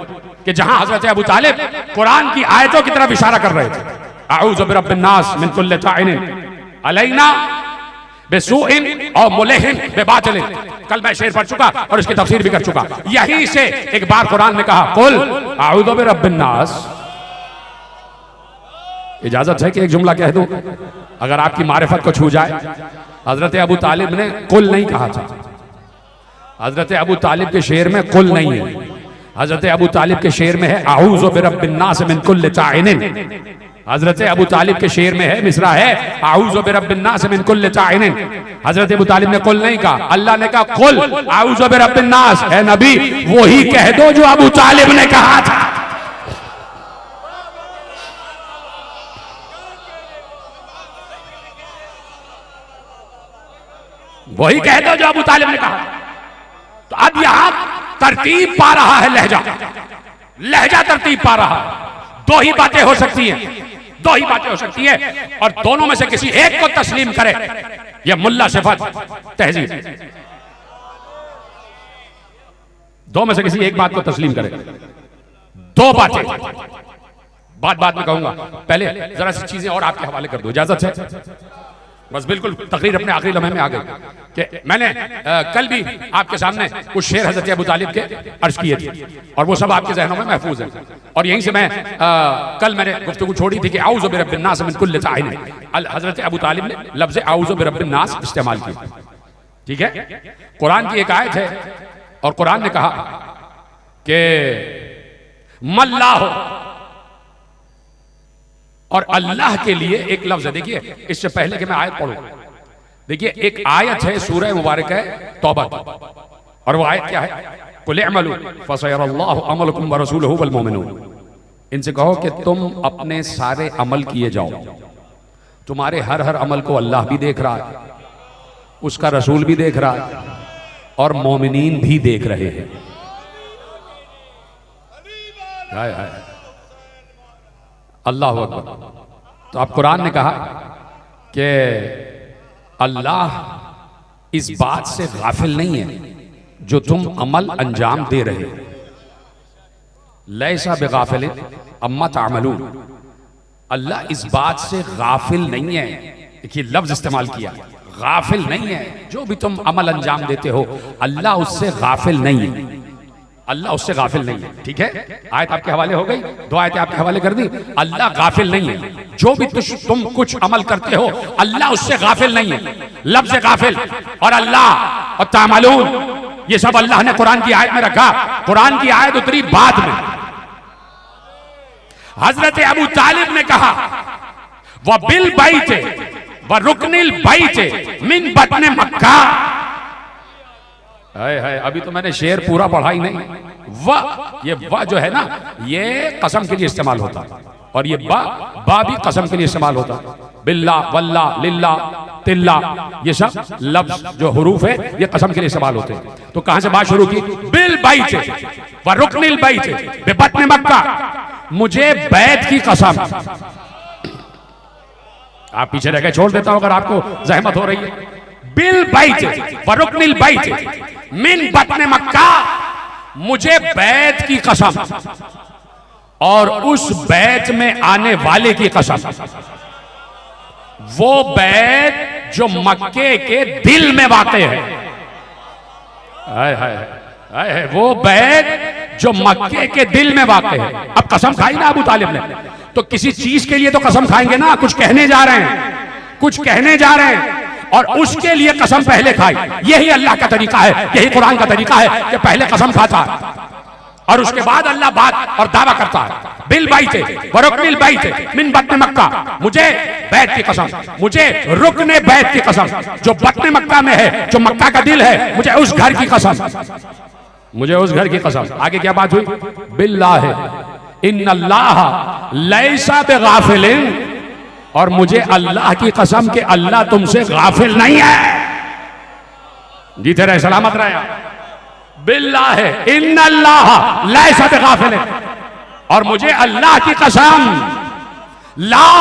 S1: कि जहां हजरत अबू तालिब कुरान की आयतों की तरफ इशारा कर रहे थे। आऊज़ु बिरब्बिन नास मिन कुल्लि ताइन अलैना बिसूइन और मुलहिन बिबातिलिन। कल मैं शेर पढ़ चुका और इसकी तफसीर भी कर चुका। यहीं से एक बार कुरान ने कहा कुल आऊज़ु बिरब्बिन नास। इजाजत है कि एक जुमला कह दूं अगर आपकी मारिफत को छू जाए। हजरत अबू तालिब ने कुल नहीं कहा था। हजरत अबू तालिब के शेर में कुल नहीं है। हजरत अबू तालिब के शेर में है आऊज़ु बिरब्बिन नास मिन कुल्लि ताइनिन। हजरत अबू तालिब के शेर में है, मिसरा है आऊज़ु बिरब्बिन नास मिन कुल्लि ताइनिन। हजरत अबू तालिब ने कुल नहीं कहा, अल्लाह ने कहा कुल आऊज़ु बिरब्बिन नास। है नबी वही कह दो जो अबू तालिब ने कहा था। वही कह दो जो अबू तालिब ने कहा। तो अब यहां तरतीब पा रहा है लहजा, लहजा तरतीब पा रहा है। दो ही बातें हो सकती हैं, दो ही बातें हो सकती हैं, और दोनों में से किसी एक को तस्लीम करे। यह मुल्ला सिफत तहजीब, दो में से किसी एक बात को तस्लीम करे। दो बातें, बाद में कहूंगा, पहले जरा सी चीजें और आपके हवाले कर दो, इजाजत है? बस बिल्कुल तकरीर अपने आखिरी लम्हे में आ गई कि मैंने कल भी आपके सामने कुछ शेर हजरत अबू तालिब के अर्ज किए थे और वो सब आपके जहनों में महफूज है। और यहीं से मैं कल मैंने गुफ्तगू छोड़ी थी कि आऊज़ु बिरब्बिन नास मिन कुल्लि ताइन। हजरत अबू तालिब ने लफ्ज़ आऊज़ु बिरब्बिन नास इस्तेमाल किया, ठीक है? कुरान की एक आयत है और कुरान ने कहा कि मल्लाह, और अल्लाह के लिए एक लफ्ज है। देखिए इससे पहले कि मैं आयत पढ़ूं, देखिए एक आयत है सूरह मुबारक है तौबा, और वो आयत क्या है? कुल अमलू फसयरल्लाहु अमलकुम व रसूलुहु वल मोमिनून। इनसे कहो कि तुम अपने सारे अमल किए जाओ, तुम्हारे हर अमल को अल्लाह भी देख रहा है, उसका रसूल भी देख रहा है, और मोमिनीन भी देख रहे हैं। हाय हाय अल्लाह अकबर। तो अब कुरान ने कहा कि अल्लाह इस बात से गाफिल नहीं है जो तुम अमल अंजाम दे रहे हो। लैसा बेगाफिल अम्मा तामलून, अल्लाह इस बात से गाफिल नहीं है। देखिए लफ्ज इस्तेमाल किया, गाफिल नहीं है जो भी तुम अमल अंजाम देते हो, अल्लाह उससे गाफिल नहीं है, अल्लाह उससे गाफिल नहीं है, ठीक है? आयत आपके हवाले हो गई, दो आयतें आपके हवाले कर दी। अल्लाह गाफिल नहीं है, जो भी तुम कुछ अमल करते हो अल्लाह उससे गाफिल नहीं है। लफ्ज़ गाफिल और अल्लाह और तामलून ये सब अल्लाह ने कुरान की आयत में रखा। कुरान की आयत उतरी बाद में। हजरत अबू तालिब ने कहा वह बिल बैते व रुकनिल बैते मिन बतने मक्का। हाय हाय, अभी तो मैंने शेर पूरा पढ़ा ही नहीं। ये व जो है ना, ये कसम के लिए इस्तेमाल होता, और ये बा भी कसम के लिए इस्तेमाल होता। बिल्ला वल्ला लिल्ला तिल्ला ये सब लफ्ज जो हुरूफ है ये कसम के लिए इस्तेमाल होते हैं। तो कहां से बात शुरू की? बिल बैत व रुकनिल बैत बिबत्न मक्का, मुझे बैत की कसम। आप पीछे रह गए, छोड़ देता हूं अगर आपको जहमत हो रही है। बिल बैत व रुकनिल बैत मिन बत्न मक्का, मुझे बैत की कसम और उस बैत में आने वाले की कसम। वो बैत जो मक्के के दिल में वाक़े है। हाय हाय हाय, वो बैत जो मक्के के दिल में वाक़े है। अब कसम खाई ना अबू तालिब ने, तो किसी चीज के लिए तो कसम खाएंगे ना, कुछ कहने जा रहे हैं, कुछ कहने जा रहे हैं, और उसके लिए कसम पहले खाई। यही अल्लाह का तरीका है, यही कुरान का तरीका है कि पहले कसम खाता है और उसके बाद अल्लाह बात और दावा करता है। बिल बैते व रुकनिल बैते मिन बत्न मक्का, मुझे बैत की कसम, मुझे रुकने बैत की कसम जो बत्न मक्का में है, जो मक्का का दिल है, मुझे उस घर की कसम, मुझे उस घर की कसम। आगे क्या बात हुई? बिल्लाह इन्नल्लाह लैसा बिगाफिलिन, और मुझे अल्लाह की कसम कि अल्लाह तुमसे गाफिल नहीं है। जीते रहे, सलामत रहे। बिल्लाह इन्नल्लाह लैसा बिगाफिल, और मुझे अल्लाह की कसम, लाओ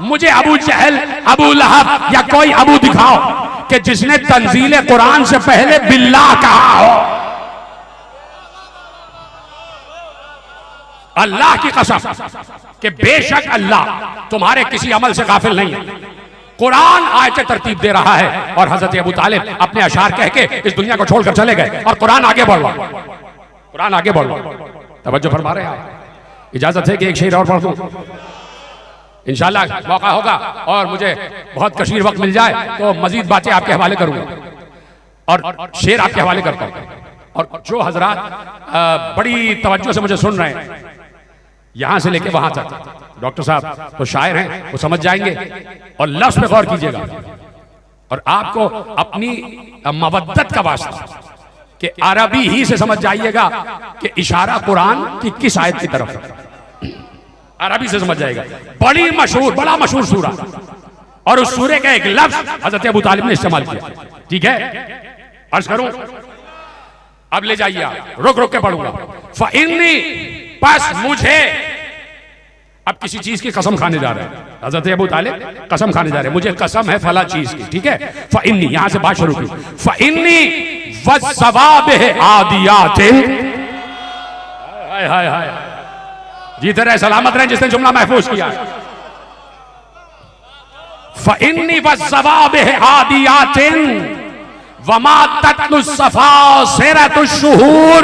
S1: मुझे अबू जहल, अबू लहब या कोई अबू दिखाओ कि जिसने तंजील कुरान से पहले बिल्लाह कहा हो। अल्लाह की कसम कि बेशक अल्लाह तुम्हारे किसी अमल से गाफिल नहीं है। कुरान आयतें तरतीब दे रहा है और हजरत अबू तालिब अपने अशार कह के इस दुनिया को छोड़कर चले गए और कुरान आगे बढ़ रहा, कुरान आगे बढ़ रहा। तवज्जो फरमा रहे हैं आप? इजाजत है कि एक शेर और पढ़ दूं? इंशाल्लाह मौका होगा और मुझे बहुत कशीर वक्त मिल जाए तो मजीद बातें आपके हवाले करूंगा और शेर आपके हवाले करता हूं। और जो हजरात बड़ी तवज्जो से मुझे सुन रहे हैं यहां से लेके वहां तक, डॉक्टर साहब तो शायर हैं, वो समझ जाएंगे और लफ्ज पे गौर कीजिएगा और आपको अपनी मवद्दत का वास्ता कि अरबी ही से समझ जाइएगा कि इशारा कुरान की किस आयत की तरफ है। अरबी से समझ जाएगा। बड़ी मशहूर, बड़ा मशहूर सूरा, और उस सूरे का एक लफ्ज हजरत अबू तालिब ने इस्तेमाल किया। ठीक है, अर्ज करूं? अब ले जाइए आप, रुक रुक के पढ़ूंगा। फ़इन्नी, बस मुझे, अब किसी चीज की कसम खाने जा रहे हैं हजरत अबू तालिब, कसम खाने जा रहे हैं, मुझे कसम है फला चीज की। ठीक है, फ़इन्नी, यहां से बात शुरू की। फ़इन्नी वस्सवाबिह आदियातिन, हाय हाय हाय, जीते रहे सलामत रहे जिसने जुमला महफूज किया। फ़इन्नी वज़्ज़वाबिह आदियातिन वमा तत्लुस्सफ़ा सिरतुश्शुहूर।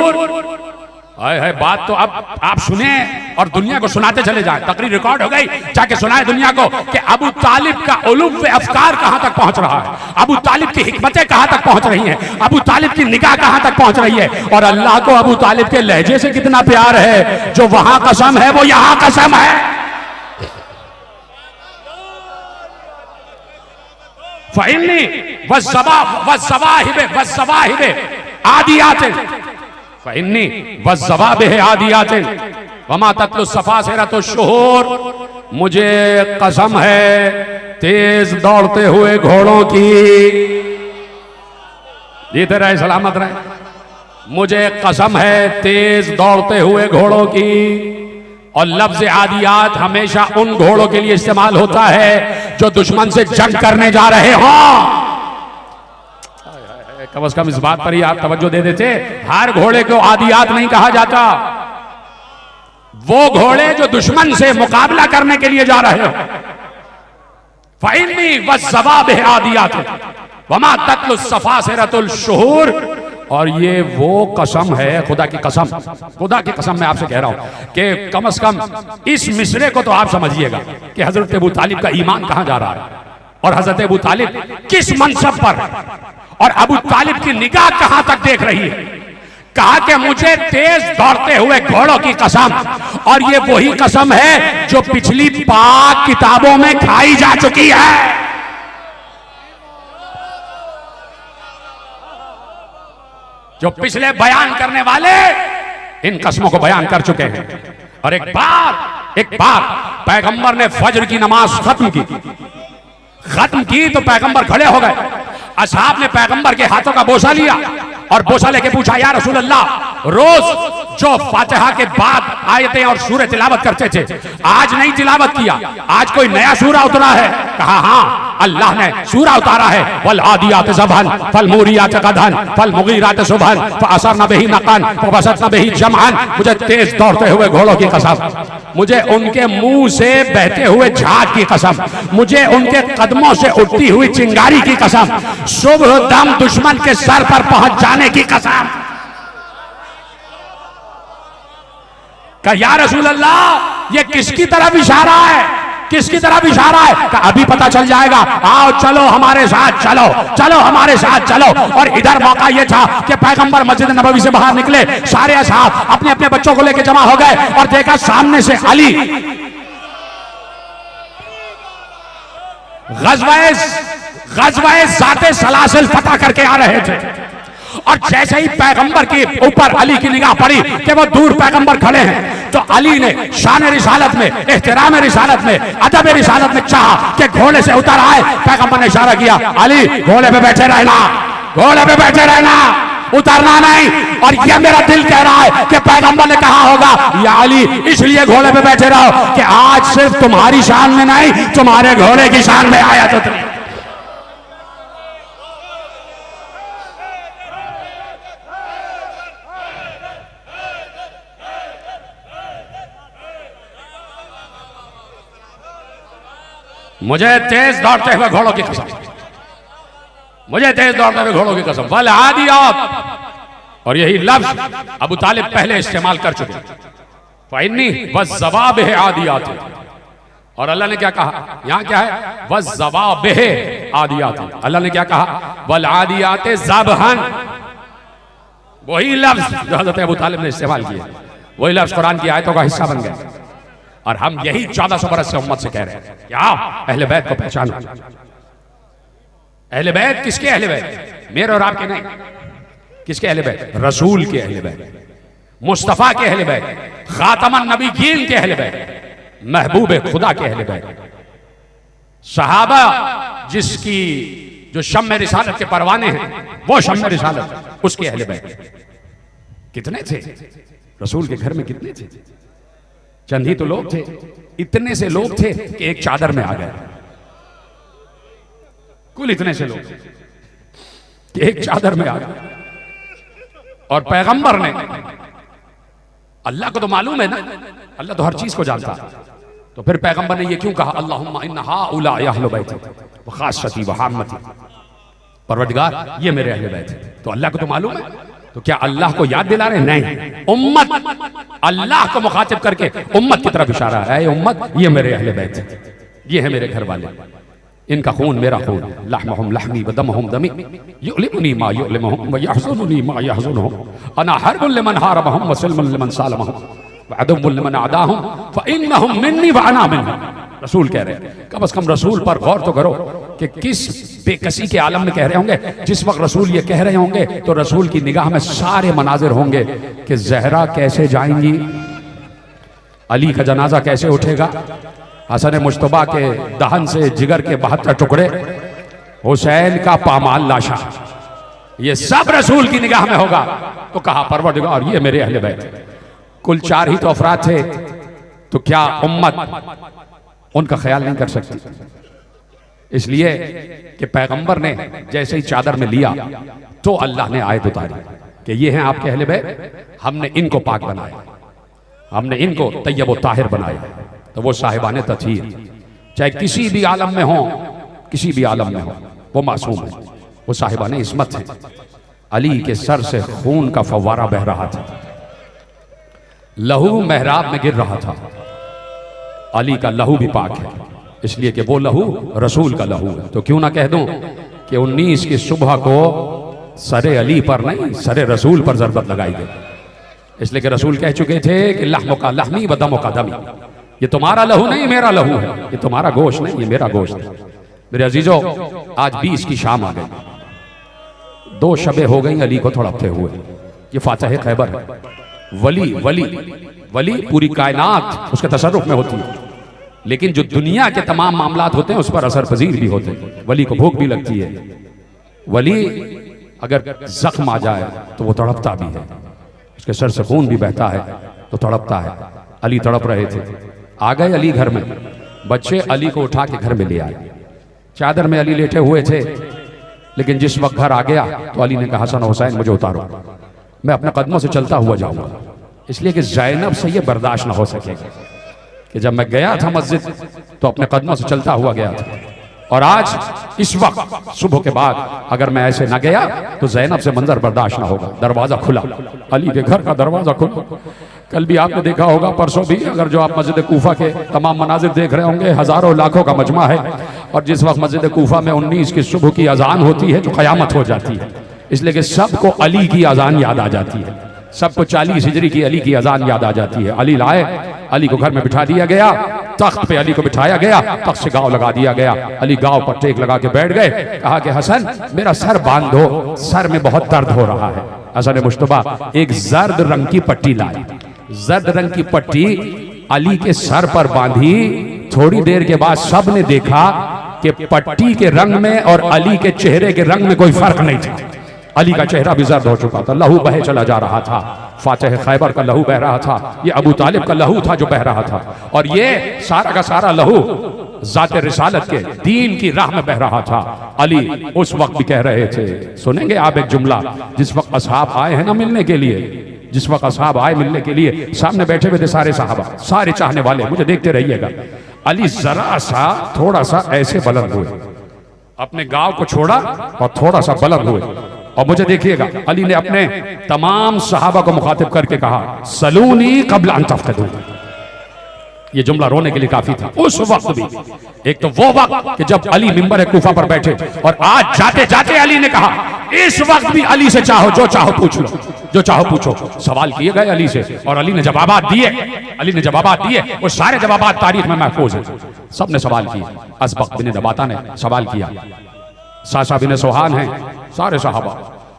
S1: है बात तो अब आप सुने और दुनिया को सुनाते चले जाएं। तकरीर रिकॉर्ड हो गई, जाके सुनाए दुनिया को कि अबू तालिब का उलूफ़ अफ़कार कहां तक पहुंच रहा है, अबू तालिब की हिकमतें कहां तक पहुंच रही हैं, अबू तालिब की निगाह कहां तक पहुंच रही है, और अल्लाह को अबू तालिब के लहजे से कितना प्यार है। जो वहां कसम है वो यहां कसम है। फ़इन्नी वज़्ज़वाहिब आदियातिन फ़इन्नी वज़्ज़वाबिह आदियातिन वमा तत्लुस्सफ़ा सिरतुश्शुहूर। मुझे कसम है तेज दौड़ते हुए घोड़ों की। जीते रहे सलामत रहे। मुझे कसम है तेज दौड़ते हुए घोड़ों की। और लफ्ज आदियात हमेशा उन घोड़ों के लिए इस्तेमाल होता है जो दुश्मन से जंग करने जा रहे हों। कम से कम इस बात पर ही आप तवज्जो दे देते। हर घोड़े को आदियात नहीं कहा जाता। वो घोड़े जो दुश्मन से मुकाबला करने के लिए जा रहे हो। फ़इन्नी वज़्ज़वाबिह आदियातिन वमा तत्लुस्सफ़ा सिरतुश्शुहूर। और ये वो कसम है, खुदा की कसम मैं आपसे कह रहा हूं कि कम से कम इस मिसरे को तो आप समझिएगा कि हजरत अबू तालिब का ईमान कहां जा रहा है और हजरत अबू तालिब किस मनसब पर, और अबू तालिब की निगाह कहां तक देख रही है। कहा कि मुझे तेज दौड़ते हुए घोड़ों की कसम, और ये वही कसम है जो पिछली पाक किताबों में खाई जा चुकी है। जो पिछले बयान करने वाले इन कसमों को बयान कर चुके हैं। और एक बार पैगंबर ने फजर की नमाज खत्म की तो पैगंबर खड़े हो गए। असहाब ने पैगंबर के हाथों का बोसा लिया और बोसा लेके पूछा, या रसूल अल्लाह, रोज जो फातिहा के बाद आयतें और सूरह तिलावत करते थे, आज नहीं तिलावत किया, आज कोई नया सूरा उतरा है? कहा हाँ, अल्लाह ने सूरा उतारा है, वल आदियात ज़बहन फल मूरियात क़दहन फल मुगीरात सुबहन फअसरन बिही नक़न फबसतन बिही जमअन। मुझे तेज दौड़ते हुए घोड़ों की कसम, मुझे उनके मुंह से बहते हुए झाग की कसम, मुझे उनके कदमों से उठती हुई चिंगारी की कसम, सुबह दम दुश्मन के सर पर पहुंच जाने की कसम। कहा या रसूल अल्लाह, ये किसकी तरफ इशारा है? किसकी तरफ इशारा है? कहा अभी पता चल जाएगा, आओ चलो हमारे साथ, चलो हमारे साथ चलो। और इधर मौका यह था कि पैगंबर मस्जिद नबवी से बाहर निकले, सारे असहाब अपने अपने बच्चों को लेकर जमा हो गए और देखा सामने से अली गज़वाए ज़ाते सलासिल फतह करके आ रहे थे। और जैसे ही पैगंबर के ऊपर अली की निगाह पड़ी कि वो दूर पैगंबर खड़े हैं, तो अली ने शान रिसालत में, एहतराम रिसालत में, अदब रिसालत में चाहा कि घोड़े से उतर आए। पैगंबर ने इशारा किया, अली घोड़े पे बैठे रहना, घोड़े पे बैठे रहना, उतरना नहीं। और यह मेरा दिल कह रहा है कि पैगंबर ने कहा होगा, या अली इसलिए घोड़े पे बैठे रहो कि आज सिर्फ तुम्हारी शान में नहीं, तुम्हारे घोड़े की शान में आया तो तुम। मुझे तेज दौड़ते हुए घोड़ों की कसम, मुझे तेज दौड़ते हुए घोड़ों की कसम, वल आदियात। और यही लफ्ज अबू तालिब पहले इस्तेमाल कर चुके। फ़इन्नी वज़्ज़वाबिह आदियात। और अल्लाह ने क्या कहा? यहां क्या है? वज़्ज़वाबिह आदियात। अल्लाह ने क्या कहा? वल आदियात ज़बहन। वही लफ्ज जो हज़रत अबू तालिब ने इस्तेमाल किया, वही लफ्ज कुरान की आयतों का हिस्सा बन गया। और हम यही 1400 बरस से उम्मत से कह रहे हैं कि आओ अहले बैत को पहचानो। अहले बैत किसके अहले बैत? मेरे और आपके नहीं। किसके अहले बैत? रसूल के अहले बैत, मुस्तफा के अहले बैत, खातमन नबीयीन के अहले बैत, महबूब खुदा के अहले बैत, सहाबा जिसकी जो शम्म रिसालत के परवाने हैं, वो शम्म रिसालत, उसके अहले बैत। कितने थे रसूल के घर में? कितने थे? चंद ही तो लोग थे। इतने से लोग थे कि एक चादर में आ गए। कुल इतने से लोग कि एक चादर में आ गए। और पैगंबर ने, अल्लाह को तो मालूम है ना अल्लाह तो हर चीज को जानता है। तो फिर पैगंबर ने ये क्यों कहा अल्लाहुम्मा इन्ना हाउलाए अहलु बैती व खासती व हाम्मती, परवरदिगार ये मेरे अहले बैत हैं। तो अल्लाह को तो मालूम है, तो क्या अल्लाह को याद दिला रहे? नहीं, उम्मत, अल्लाह को मुखातिब करके उम्मत की तरफ इशारा है, उम्मत ये मेरे अहले बैत हैं, ये है मेरे घर वाले, इनका खून मेरा खून, लहमुहुम लहमी व दमुहुम दमी, युलिमुनी मा युलिमुहुम व यहज़ुनुनी मा यहज़ुनुहुम, अना हर्बुल लिमन हारबहुम व सिल्मुल लिमन सालमहुम व अदुव्वुल लिमन अदाहुम फ़इन्नहुम मिन्नी व अना मिन्हुम। रसूल कह रहे हैं, कम से कम रसूल पर गौर तो करो कि किस बेकसी के आलम में कह रहे होंगे। जिस वक्त रसूल ये कह रहे होंगे तो रसूल की निगाह में सारे मनाजिर होंगे कि जहरा कैसे जाएंगी, अली का जनाजा कैसे उठेगा, हसन मुश्तबा के दहन से जिगर के 72 टुकड़े, हुसैन का पामाल लाशा, ये सब रसूल की निगाह में होगा। तो कहा परवरदिगार ये मेरे अहले बैत, कुल 4 ही तो अफराद थे, तो क्या उम्मत उनका ख्याल नहीं कर सकती? इसलिए कि पैगंबर ने जैसे ही चादर में लिया तो अल्लाह ने आयत उतारी कि ये हैं आपके अहले बैत, हमने इनको पाक बनाया, हमने इनको तैयब व ताहिर बनाया। तो वो साहिबाने तत्हीर चाहे किसी भी आलम में हो, किसी भी आलम में हो, वो मासूम है, वो साहिबाने इस्मत है। अली के सर से खून का फव्वारा बह रहा था, लहू मेहराब में गिर रहा था। अली का लहू भी पाक है, इसलिए कि वो लहू रसूल का लहू है। तो क्यों ना कह दूं कि 19 की सुबह को सरे अली पर नहीं, सरे रसूल पर जरबत लगाई गई, इसलिए कि रसूल कह चुके थे कि लहमो का लहमी व दमो का दमी, ये तुम्हारा लहू नहीं मेरा लहू है, ये तुम्हारा गोश्त नहीं ये मेरा गोश्त है। मेरे अजीजों, आज 20 की शाम आ गई, 2 शबे हो गई अली को तड़पते हुए। ये फातह खैबर है। वली वली वली पूरी कायनात उसके तसर्रुफ में होती है, लेकिन जो दुनिया के तमाम मामलात होते हैं उस पर असर पजीर भी होते हैं। वली को भूख भी लगती है, वली अगर जख्म आ जाए तो वो तड़पता भी है, उसके सर से खून भी बहता है तो तड़पता है। अली तड़प रहे थे, आ गए अली घर में, बच्चे अली को उठा के घर में ले आए। चादर में अली लेटे हुए थे, लेकिन जिस वक्त घर आ गया तो अली ने कहा हसन हुसैन मुझे उतारो, मैं अपने कदमों से चलता हुआ जाऊंगा। इसलिए कि ज़ैनब से ये बर्दाश्त ना हो सकेगा कि जब मैं गया था मस्जिद तो अपने कदमों से चलता हुआ गया था, और आज इस वक्त सुबह के बाद अगर मैं ऐसे ना गया तो ज़ैनब से मंजर बर्दाश्त ना होगा। दरवाजा खुला, अली के घर का दरवाजा खुला। कल भी आपने देखा होगा, परसों भी, अगर जो आप मस्जिद कूफा के तमाम मनाजिर देख रहे होंगे, हजारों लाखों का मजमा है, और जिस वक्त मस्जिद कूफा में 19 की सुबह की अजान होती है तो क़यामत हो जाती है, इसलिए कि सबको अली की अजान याद आ जाती है, सबको 40 हिजरी की अली की अजान याद आ जाती है। अली लाए, अली को घर में बिठा दिया गया, तख्त पे अली को बिठाया गया, तख्त से गाँव लगा दिया गया। अली गाँव पर टेक लगा के बैठ गए, कहा कि हसन मेरा सर बांध दो, सर में बहुत दर्द हो रहा है। हसन मुश्तबा एक जर्द रंग की पट्टी लाई, जर्द रंग की पट्टी अली के सर पर बांधी। थोड़ी देर के बाद सब ने देखा कि पट्टी के रंग में और अली के चेहरे के रंग में कोई फर्क नहीं था। अली का चेहरा भी जर्द हो चुका था, लहू बहे चला जा रहा था। फातिह खैबर का लहू बह रहा था, ये अबू तालिब का लहू था जो बह रहा था, और ये सारा का सारा लहू जाते रिसालत के दीन की राह में बह रहा था। अली उस वक्त भी कह रहे थे, सुनेंगे आप एक जुमला, जिस वक्त असहाब आए हैं ना मिलने के लिए, जिस वक्त असहाब आए मिलने के लिए, सामने बैठे हुए थे सारे सहाबा, सारे चाहने वाले, मुझे देखते रहिएगा। अली जरा सा थोड़ा सा ऐसे बुलंद हुए, अपने गांव को छोड़ा और थोड़ा सा बुलंद हुए, और मुझे देखिएगा अली ने अपने तमाम सहाबा को मुखातिब करके कहा सलूनी कब्ल अन तफ्तदू। ये जुमला रोने के लिए काफी था उस वक्त भी। एक तो वो वक्त कि जब अली मिंबर कूफा पर बैठे, और आज जाते जाते अली ने कहा इस वक्त भी अली से चाहो जो चाहो पूछ लो, जो चाहो पूछो। सवाल किए गए अली से और अली ने जवाबात दिए, अली ने जवाबात दिए, वो सारे जवाबात तारीख में महफूज है। सबने सवाल किए, असबक बिन नबाता ने सवाल किया, सासा बिन सोहान हैं, सारे सहाबा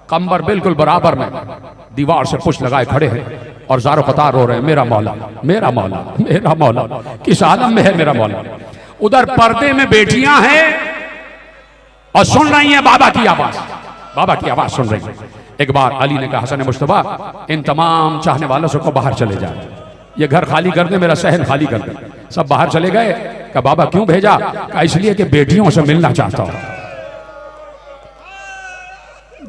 S1: कंबर बिल्कुल बराबर में दीवार से पुश लगाए खड़े हैं और ज़ारो कतार रो रहे हैं, मेरा मौला मेरा मौला मेरा मौला, किस आलम में है मेरा मौला। उधर पर्दे में बेटियां हैं और सुन रही हैं बाबा की आवाज, बाबा की आवाज सुन रही है। एक बार अली ने कहा हसन मुश्तबा इन तमाम चाहने वालों से को बाहर चले जाए, ये घर खाली कर दे, मेरा सहन खाली कर दे। सब बाहर चले गए। कहा बाबा क्यों भेजा? कहा इसलिए कि बेटियों से मिलना चाहता हूं।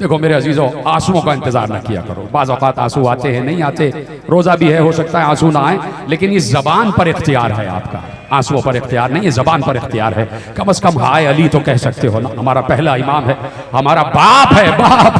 S1: देखो मेरे अजीजों, आंसुओं का इंतजार न किया करो। बाज़ औक़ात आंसू आते हैं, नहीं आते, रोज़ा भी है, हो सकता है आंसू ना आए, लेकिन ये ज़बान पर इख्तियार है आपका, आंसुओं पर इख्तियार नहीं, ये ज़बान पर इख्तियार है। कम से कम हाय अली तो कह सकते हो ना। हमारा पहला इमाम है, हमारा बाप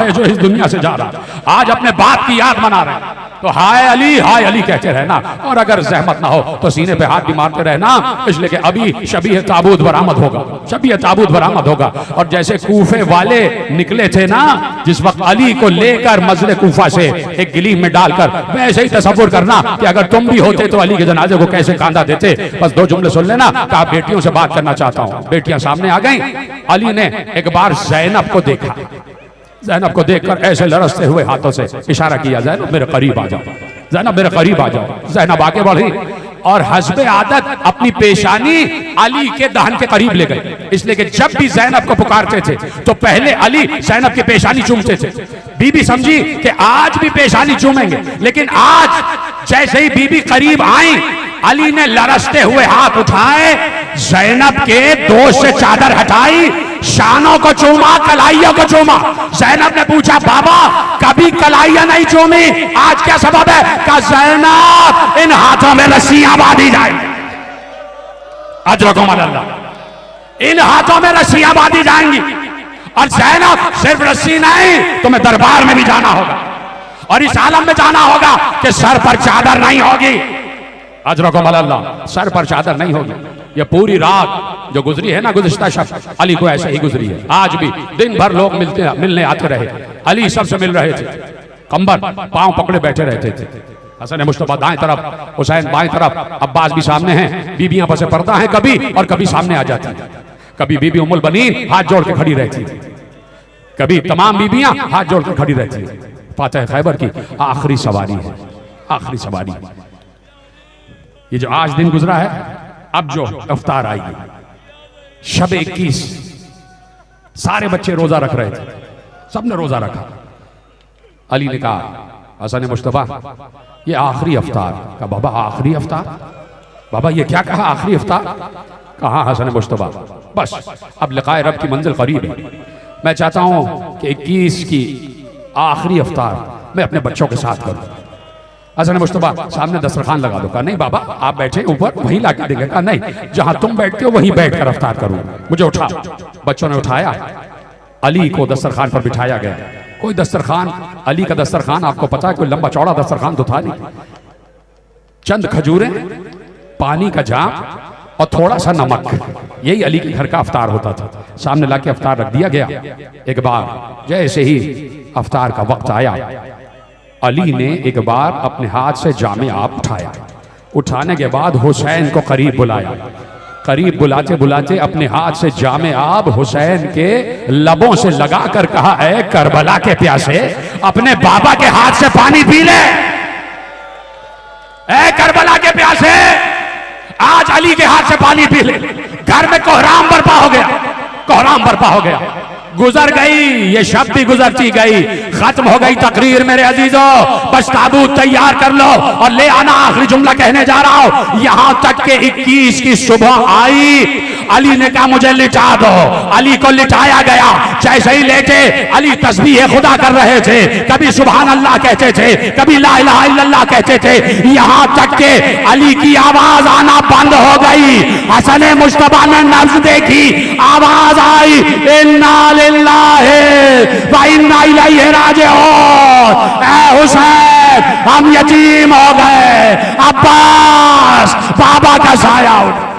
S1: है जो इस दुनिया से जा रहा है, आज अपने बाप की याद मना रहे हैं, तो हाय अली कहते रहना। और अगर जहमत ना हो तो सीने पे हाथ भी मारते रहना, इसलिए कि अभी शबीह ताबूत बरामद होगा, शबीह ताबूत बरामद होगा। और जैसे कूफे वाले निकले थे ना, जिस वक्त अली को लेकर मस्जिद कूफा से एक गिलीम में डालकर, वैसे ही तसव्वुर करना कि अगर तुम भी होते तो अली के जनाजे को कैसे कांधा देते। बस दो जुमले सुन लेना। कहा बेटियों से बात करना चाहता हूं। बेटियां सामने आ गई। अली ने एक बार ज़ैनब को देखा, ज़ैनब को देखकर ऐसे लरसते हुए हाथों से इशारा किया, ज़ैनब मेरे करीब आ जाओ, ज़ैनब मेरे करीब आ जाओ। ज़ैनब आगे बढ़ी और हस्बे आदत अपनी पेशानी अली के दहन के करीब ले गई, इसलिए कि जब भी ज़ैनब को पुकारते थे तो पहले अली ज़ैनब की पेशानी चूमते थे। बीबी समझी कि आज भी पेशानी चूमेंगे, लेकिन आज जैसे ही बीबी करीब आई, अली ने लरसते हुए हाथ उठाए, ज़ैनब के दोष से चादर हटाई, शानों को चूमा, कलाइयों को चूमा। ज़ैनब ने पूछा बाबा कभी कलाइयां नहीं चूमी, आज क्या सबब है? कहा ज़ैनब इन हाथों में रस्सियां बांधी जाए, अजरकुम अल्लाह, इन हाथों में रस्सियां बांधी जाएंगी। और ज़ैनब सिर्फ रस्सी नहीं, तुम्हें दरबार में भी जाना होगा और इस आलम में जाना होगा कि सर पर चादर नहीं होगी, अजरकुम अल्लाह, सर पर चादर नहीं होगी। ये पूरी रात जो गुजरी है ना, गुज़िश्ता शब अली को ऐसे ही गुजरी है। आज भी दिन भर लोग मिलने आते रहे, अली सबसे मिल रहे थे, कंबल पांव पकड़े बैठे रहते थे। हसन मुस्तफा दाएं तरफ, हुसैन बाएं तरफ, अब्बास भी सामने हैं। बीबियां पसे पर्दा हैं कभी, और कभी सामने आ जाती, कभी बीबी उम्मुल बनीन हाथ जोड़ के खड़ी रहती, कभी तमाम बीबियां हाथ जोड़ के खड़ी रहती। फातिह खैबर की आखिरी सवारी है, आखिरी सवारी। ये जो आज दिन गुजरा है, अब जो इफ्तार आएगी, शब 21, सारे बच्चे रोजा रख रहे थे, सबने रोजा रखा। अली ने कहा हसन मुस्तफा ये आखिरी इफ्तार। कहा बाबा आखिरी इफ्तार? बाबा ये क्या कहा आखिरी इफ्तार? कहा हसन मुस्तफा बस अब लिकाए रब की मंजिल करीब है, मैं चाहता हूं कि 21 की आखिरी इफ्तार मैं अपने बच्चों के साथ करूं। हसन मुस्तफा सामने दस्तरखान लगा दो। कहा नहीं बाबा आप बैठे ऊपर, वहीं लाके देंगे। कहा नहीं, जहां तुम बैठते हो वहीं बैठकर इफ्तार करूं, मुझे उठा। बच्चों ने उठाया, अली को दस्तरखान पर बिठाया गया। कोई दस्तरखान, अली का दस्तरखान आपको पता है कोई लंबा चौड़ा दस्तरखान तो था नहीं, चंद खजूरें, पानी का जाम और थोड़ा सा नमक, यही अली के घर का इफ्तार होता था। सामने लाके इफ्तार रख दिया गया। एक बार जैसे ही इफ्तार का वक्त आया, अली ने एक बार अपने हाथ से जामे आप उठाया, उठाने के बाद हुसैन को करीब बुलाया, करीब बुलाते बुलाते अपने हाथ से जामे आब हुसैन के लबों से लगाकर कहा ऐ करबला के प्यासे अपने बाबा के हाथ से पानी पी ले, ऐ करबला के प्यासे आज अली के हाथ से पानी पी ले। घर में कोहराम बर्पा हो गया, कोहराम बर्पा हो गया। गुजर गई ये शब भी गुजरती गई, खत्म हो गई तकरीर मेरे अजीजों। बस ताबूत तैयार कर लो और ले आना। आखिरी जुमला कहने जा रहा हूं। यहां तक के 21 की सुबह आई, अली ने कहा मुझे लिटा दो। अली को लिटाया गया। जैसे ही लेटे अली तस्बीह खुदा कर रहे थे, कभी सुभान अल्लाह कहते थे, कभी ला इलाहा इल्लल्लाह कहते थे। यहां तक के अली की आवाज आना बंद हो गई। हसन मुस्तफा ने नब्ज देखी, आवाज आई इन्ना लिल्लाहि व इन्ना इलैहि राजिऊन। ऐ हुसैन हम यतीम हो गए, अब्बास बाबा का साया उठ।